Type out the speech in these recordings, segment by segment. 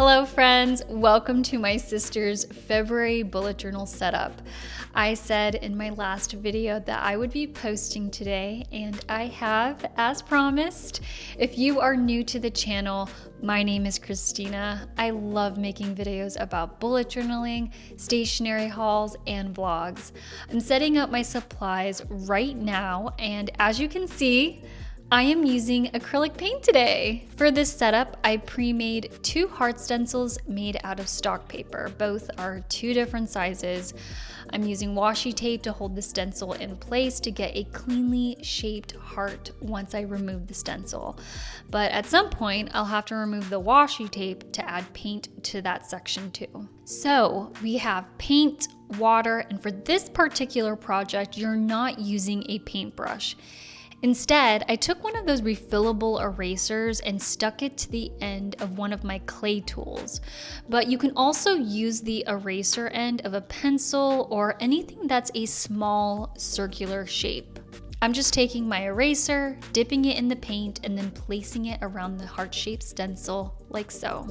Hello friends, welcome to my sister's February bullet journal setup. I said in my last video that I would be posting today, and I have, as promised. If you are new to the channel, my name is Christina. I love making videos about bullet journaling, stationery hauls, and vlogs. I'm setting up my supplies right now, and as you can see, I am using acrylic paint today. For this setup, I pre-made 2 heart stencils made out of stock paper. Both are 2 different sizes. I'm using washi tape to hold the stencil in place to get a cleanly shaped heart once I remove the stencil. But at some point, I'll have to remove the washi tape to add paint to that section too. So we have paint, water, and for this particular project, you're not using a paintbrush. Instead, I took one of those refillable erasers and stuck it to the end of one of my clay tools. But you can also use the eraser end of a pencil or anything that's a small circular shape. I'm just taking my eraser, dipping it in the paint, and then placing it around the heart-shaped stencil like so.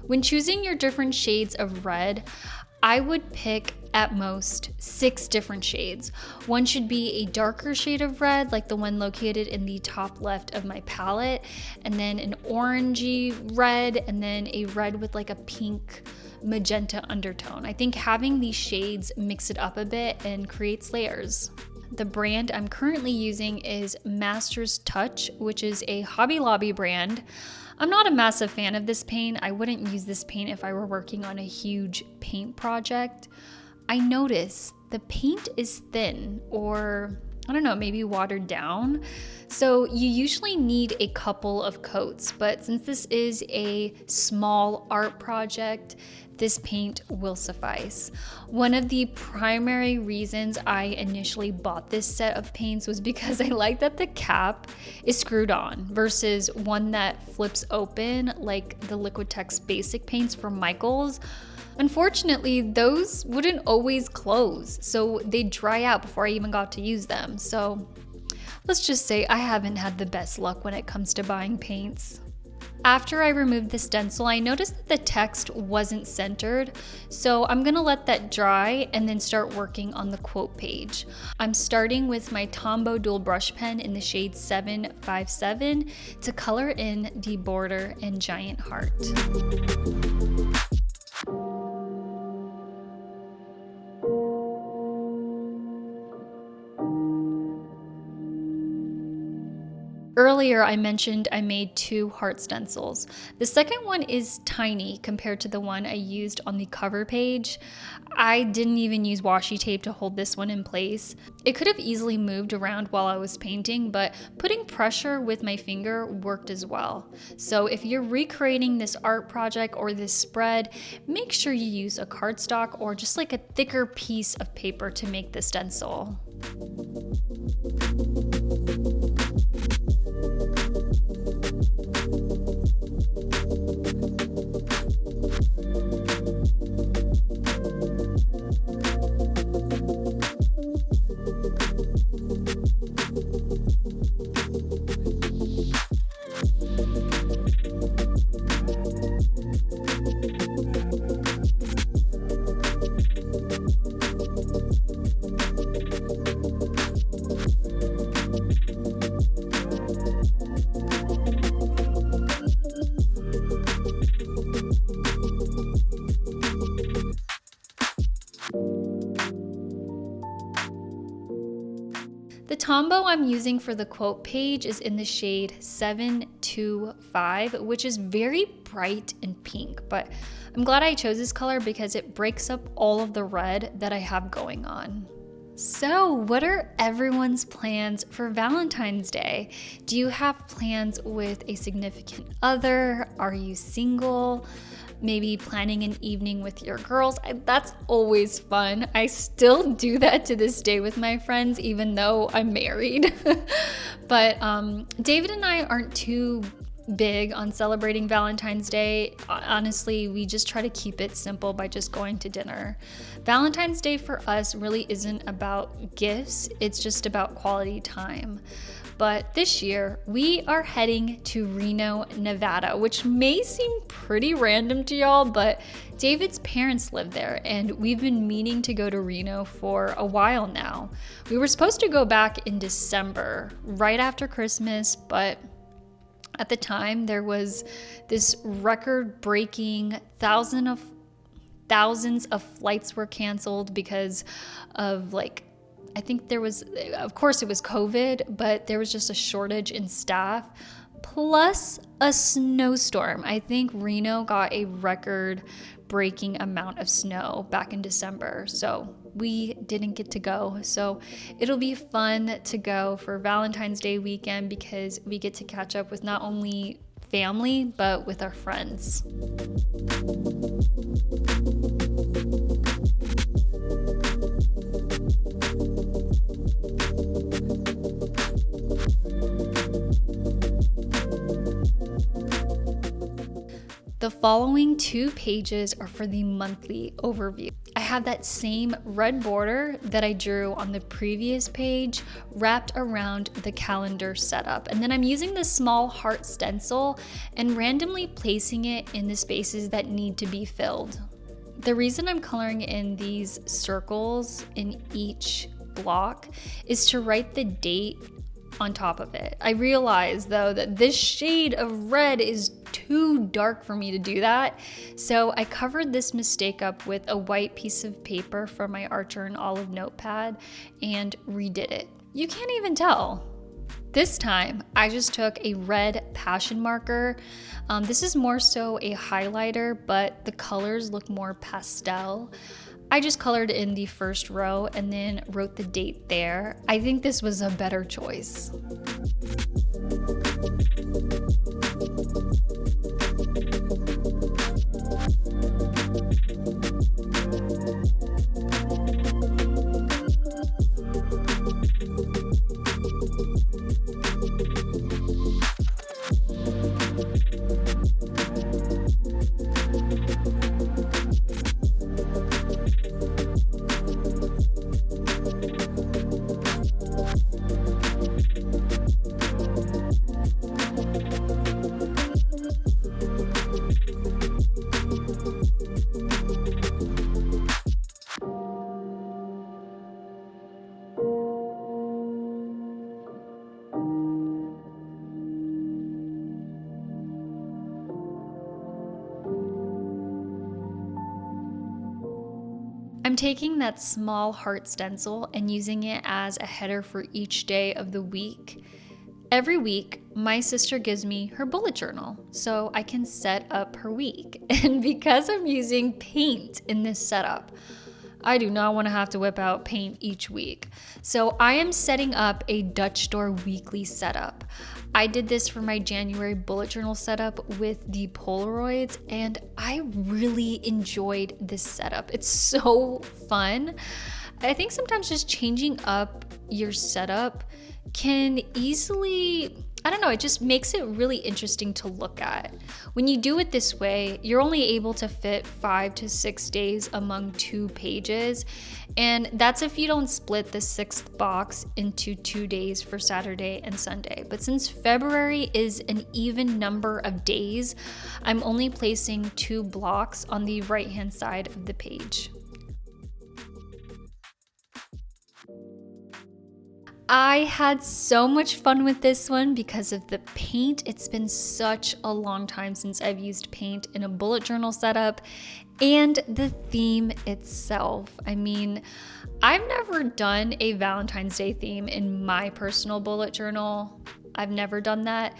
When choosing your different shades of red, I would pick at most 6 different shades. One should be a darker shade of red, like the one located in the top left of my palette, and then an orangey red, and then a red with like a pink magenta undertone. I think having these shades mix it up a bit and creates layers. The brand I'm currently using is Master's Touch, which is a Hobby Lobby brand. I'm not a massive fan of this paint. I wouldn't use this paint if I were working on a huge paint project. I notice the paint is thin, or I don't know, maybe watered down. So you usually need a couple of coats, but since this is a small art project, this paint will suffice. One of the primary reasons I initially bought this set of paints was because I like that the cap is screwed on versus one that flips open like the Liquitex basic paints from Michaels. Unfortunately, those wouldn't always close, so they'd dry out before I even got to use them. So let's just say I haven't had the best luck when it comes to buying paints. After I removed the stencil, I noticed that the text wasn't centered, so I'm gonna let that dry and then start working on the quote page. I'm starting with my Tombow dual brush pen in the shade 757 to color in the border and giant heart. Earlier, I mentioned I made 2 heart stencils. The second one is tiny compared to the one I used on the cover page. I didn't even use washi tape to hold this one in place. It could have easily moved around while I was painting, but putting pressure with my finger worked as well. So if you're recreating this art project or this spread, make sure you use a cardstock or just like a thicker piece of paper to make the stencil. Tombow I'm using for the quote page is in the shade 725, which is very bright and pink, but I'm glad I chose this color because it breaks up all of the red that I have going on. So, what are everyone's plans for Valentine's Day? Do you have plans with a significant other? Are you single? Maybe planning an evening with your girls. That's always fun. I still do that to this day with my friends, even though I'm married. But David and I aren't too big on celebrating Valentine's Day. Honestly, we just try to keep it simple by just going to dinner. Valentine's Day for us really isn't about gifts, it's just about quality time. But this year, we are heading to Reno, Nevada, which may seem pretty random to y'all, but David's parents live there, and we've been meaning to go to Reno for a while now. We were supposed to go back in December, right after Christmas, but at the time, there was this record-breaking thousands of flights were canceled because of I think there was, of course it was COVID, but there was just a shortage in staff, plus a snowstorm. I think Reno got a record-breaking amount of snow back in December, so we didn't get to go. So it'll be fun to go for Valentine's Day weekend because we get to catch up with not only family, but with our friends. The following 2 pages are for the monthly overview. I have that same red border that I drew on the previous page wrapped around the calendar setup. And then I'm using this small heart stencil and randomly placing it in the spaces that need to be filled. The reason I'm coloring in these circles in each block is to write the date on top of it. I realize though that this shade of red is too dark for me to do that, so I covered this mistake up with a white piece of paper from my Archer and Olive notepad and redid it. You can't even tell. This time, I just took a red passion marker. This is more so a highlighter, but the colors look more pastel. I just colored in the first row and then wrote the date there. I think this was a better choice. I'm taking that small heart stencil and using it as a header for each day of the week. Every week, my sister gives me her bullet journal so I can set up her week. And because I'm using paint in this setup, I do not want to have to whip out paint each week. So I am setting up a Dutch Store weekly setup. I did this for my January bullet journal setup with the Polaroids, and I really enjoyed this setup. It's so fun. I think sometimes just changing up your setup can easily, I don't know, it just makes it really interesting to look at. When you do it this way, you're only able to fit 5 to 6 days among 2 pages. And that's if you don't split the 6th box into 2 days for Saturday and Sunday. But since February is an even number of days, I'm only placing 2 blocks on the right-hand side of the page. I had so much fun with this one because of the paint. It's been such a long time since I've used paint in a bullet journal setup, and the theme itself. I mean, I've never done a Valentine's Day theme in my personal bullet journal. I've never done that,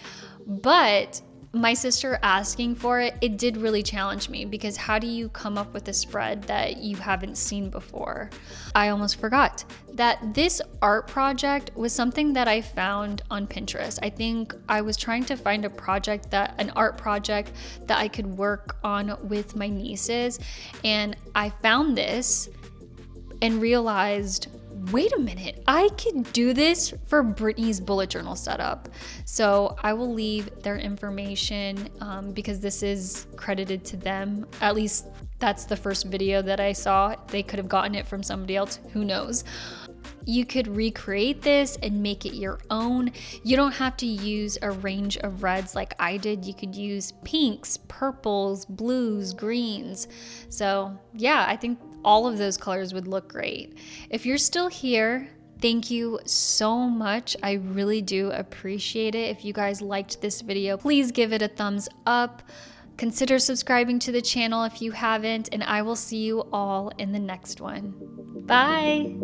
but my sister asking for it, it did really challenge me because how do you come up with a spread that you haven't seen before? I almost forgot that this art project was something that I found on Pinterest. I think I was trying to find an art project that I could work on with my nieces, and I found this and realized, wait a minute, I could do this for Brittany's bullet journal setup. So I will leave their information because this is credited to them. At least that's the first video that I saw. They could have gotten it from somebody else, who knows. You could recreate this and make it your own. You don't have to use a range of reds like I did. You could use pinks, purples, blues, greens. So yeah, I think all of those colors would look great. If you're still here, thank you so much. I really do appreciate it. If you guys liked this video, please give it a thumbs up. Consider subscribing to the channel if you haven't, and I will see you all in the next one. Bye.